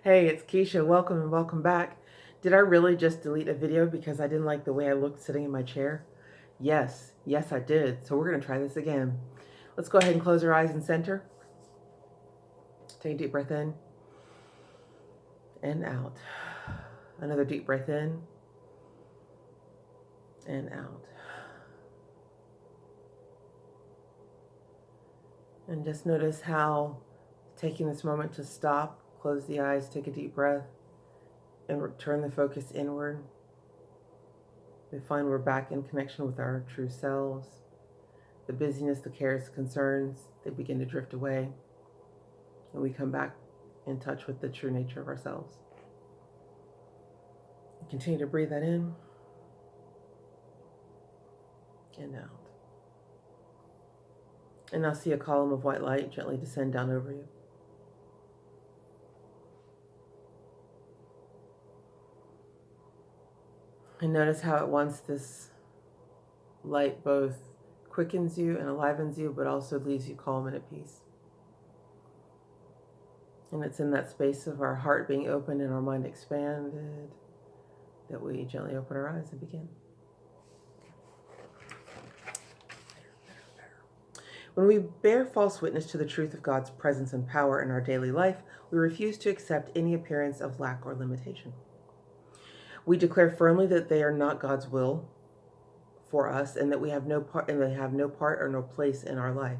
Hey, it's Kesha. Welcome and welcome back. Did I really just delete a video because I didn't like the way I looked sitting in my chair? Yes, I did. So we're going to try this again. Let's go ahead and close our eyes and center. Take a deep breath in and out. Another deep breath in and out. And just notice how taking this moment to stop, close the eyes, take a deep breath, and return the focus inward. We find we're back in connection with our true selves. The busyness, the cares, the concerns, they begin to drift away. And we come back in touch with the true nature of ourselves. Continue to breathe that in and out. And now see a column of white light gently descend down over you. And notice how at once this light both quickens you and enlivens you, but also leaves you calm and at peace. And it's in that space of our heart being open and our mind expanded that we gently open our eyes and begin. When we bear false witness to the truth of God's presence and power in our daily life, we refuse to accept any appearance of lack or limitation. We declare firmly that they are not God's will for us and that we have no part and they have no part or no place in our life.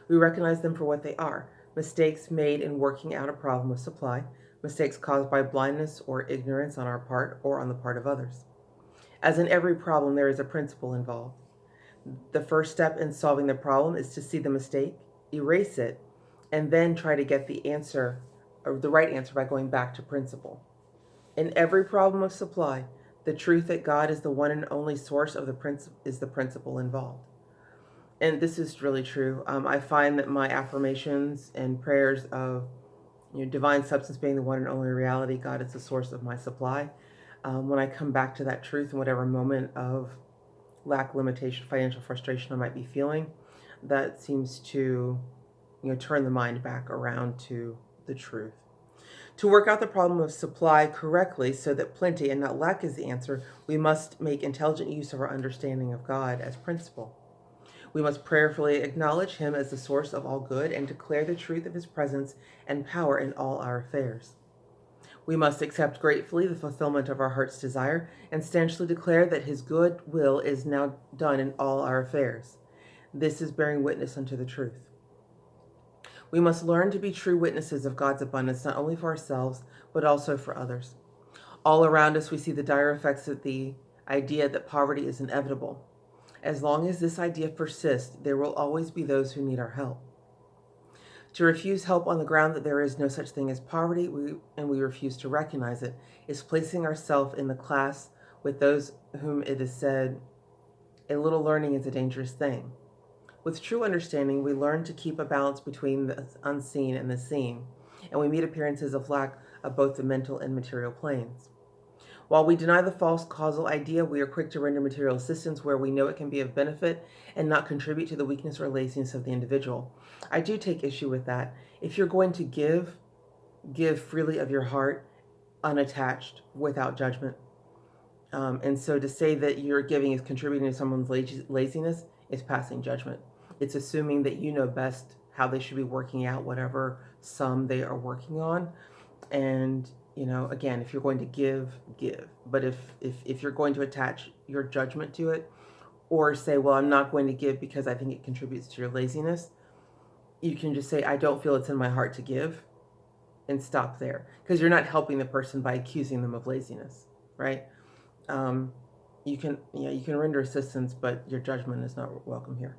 We recognize them for what they are: mistakes made in working out a problem of supply, mistakes caused by blindness or ignorance on our part or on the part of others. As in every problem, there is a principle involved. The first step in solving the problem is to see the mistake, erase it, and then try to get the answer, or the right answer, by going back to principle. In every problem of supply, the truth that God is the one and only source of is the principle involved. And this is really true. I find that my affirmations and prayers of divine substance being the one and only reality, God is the source of my supply. When I come back to that truth in whatever moment of lack, limitation, financial frustration I might be feeling, that seems to turn the mind back around to the truth. To work out the problem of supply correctly so that plenty and not lack is the answer, we must make intelligent use of our understanding of God as principle. We must prayerfully acknowledge Him as the source of all good and declare the truth of His presence and power in all our affairs. We must accept gratefully the fulfillment of our heart's desire and stanchly declare that His good will is now done in all our affairs. This is bearing witness unto the truth. We must learn to be true witnesses of God's abundance, not only for ourselves, but also for others. All around us, we see the dire effects of the idea that poverty is inevitable. As long as this idea persists, there will always be those who need our help. To refuse help on the ground that there is no such thing as poverty, and we refuse to recognize it, is placing ourselves in the class with those whom it is said, a little learning is a dangerous thing. With true understanding, we learn to keep a balance between the unseen and the seen, and we meet appearances of lack of both the mental and material planes. While we deny the false causal idea, we are quick to render material assistance where we know it can be of benefit and not contribute to the weakness or laziness of the individual. I do take issue with that. If you're going to give freely of your heart, unattached, without judgment. And so to say that your giving is contributing to someone's laziness is passing judgment. It's assuming that you know best how they should be working out whatever sum they are working on. And again, if you're going to give. But if you're going to attach your judgment to it, or say, well, I'm not going to give because I think it contributes to your laziness, you can just say, I don't feel it's in my heart to give, and stop there. Because you're not helping the person by accusing them of laziness, right? You can render assistance, but your judgment is not welcome here.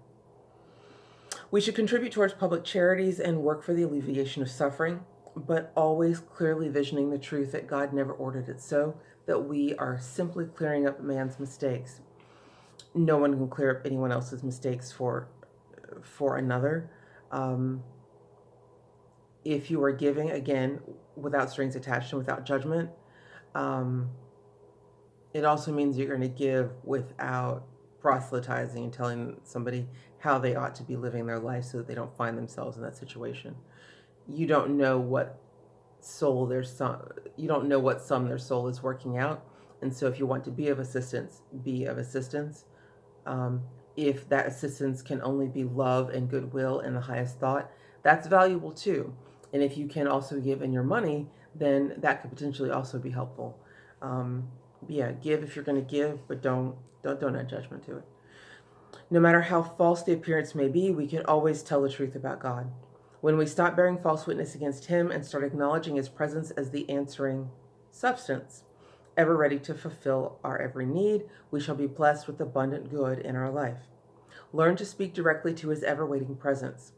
We should contribute towards public charities and work for the alleviation of suffering, but always clearly visioning the truth that God never ordered it so, that we are simply clearing up man's mistakes. No one can clear up anyone else's mistakes for another. If you are giving, again, without strings attached and without judgment, it also means you're going to give without proselytizing and telling somebody how they ought to be living their life so that they don't find themselves in that situation. You don't know what soul, there's some, you don't know what sum their soul is working out. And so if you want to be of assistance, be of assistance. If that assistance can only be love and goodwill and the highest thought, that's valuable too. And if you can also give in your money, then that could potentially also be helpful. Yeah, give if you're going to give, but don't add judgment to it. No matter how false the appearance may be, we can always tell the truth about God. When we stop bearing false witness against Him and start acknowledging His presence as the answering substance, ever ready to fulfill our every need, we shall be blessed with abundant good in our life. Learn to speak directly to His ever-waiting presence.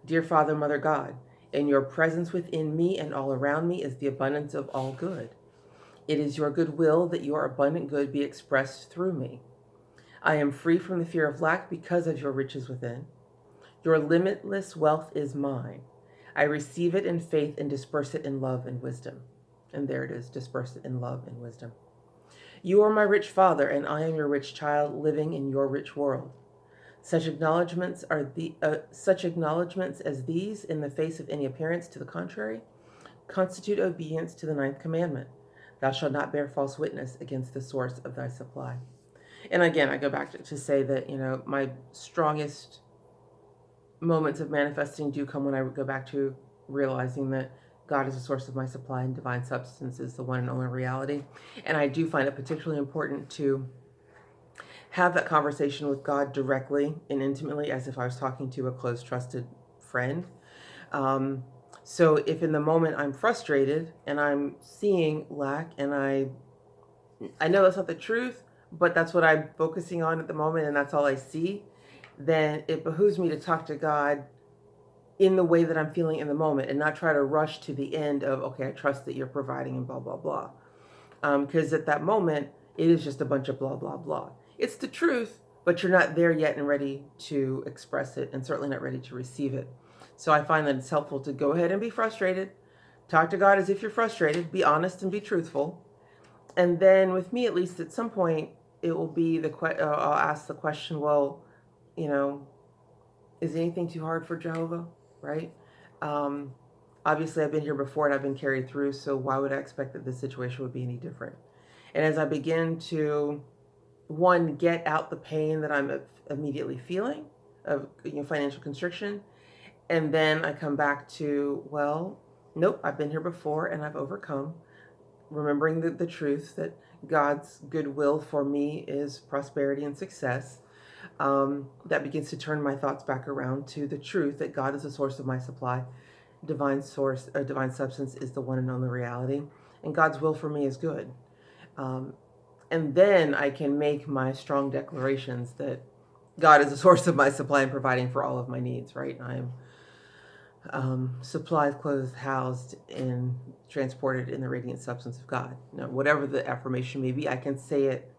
Dear Father, Mother God, in your presence within me and all around me is the abundance of all good. It is your goodwill that your abundant good be expressed through me. I am free from the fear of lack because of your riches within. Your limitless wealth is mine. I receive it in faith and disperse it in love and wisdom. And there it is, disperse it in love and wisdom. You are my rich Father, and I am your rich child living in your rich world. Such acknowledgments as these, in the face of any appearance to the contrary, constitute obedience to the 9th commandment. Thou shalt not bear false witness against the source of thy supply. And again, I go back to say that, my strongest moments of manifesting do come when I go back to realizing that God is the source of my supply and divine substance is the one and only reality. And I do find it particularly important to have that conversation with God directly and intimately, as if I was talking to a close, trusted friend. So if in the moment I'm frustrated and I'm seeing lack, and I know that's not the truth, but that's what I'm focusing on at the moment, and that's all I see, then it behooves me to talk to God in the way that I'm feeling in the moment and not try to rush to the end of, okay, I trust that you're providing and blah, blah, blah. Because at that moment, it is just a bunch of blah, blah, blah. It's the truth, but you're not there yet and ready to express it, and certainly not ready to receive it. So I find that it's helpful to go ahead and be frustrated. Talk to God as if you're frustrated. Be honest and be truthful. And then with me, at least at some point, it will be I'll ask the question, well, is anything too hard for Jehovah, right? Obviously, I've been here before and I've been carried through, so why would I expect that this situation would be any different? And as I begin to, one, get out the pain that I'm immediately feeling of financial constriction, and then I come back to, well, nope, I've been here before and I've overcome, remembering the truth that God's goodwill for me is prosperity and success. That begins to turn my thoughts back around to the truth that God is the source of my supply. Divine substance is the one and only reality, and God's will for me is good. And then I can make my strong declarations that God is the source of my supply and providing for all of my needs, right? I am supplied, clothed, housed, and transported in the radiant substance of God. Now, whatever the affirmation may be, I can say it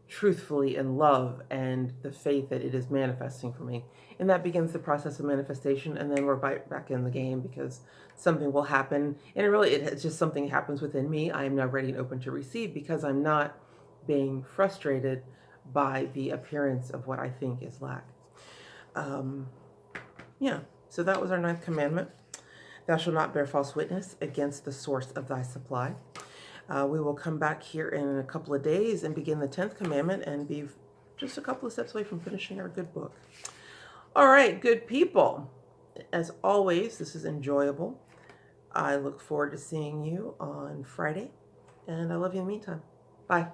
truthfully in love and the faith that it is manifesting for me. And that begins the process of manifestation, and then we're back in the game because something will happen. And it's just something happens within me. I am now ready and open to receive because I'm not being frustrated by the appearance of what I think is lack. So that was our 9th commandment. Thou shalt not bear false witness against the source of thy supply. We will come back here in a couple of days and begin the 10th commandment and be just a couple of steps away from finishing our good book. All right, good people. As always, this is enjoyable. I look forward to seeing you on Friday, and I love you in the meantime. Bye.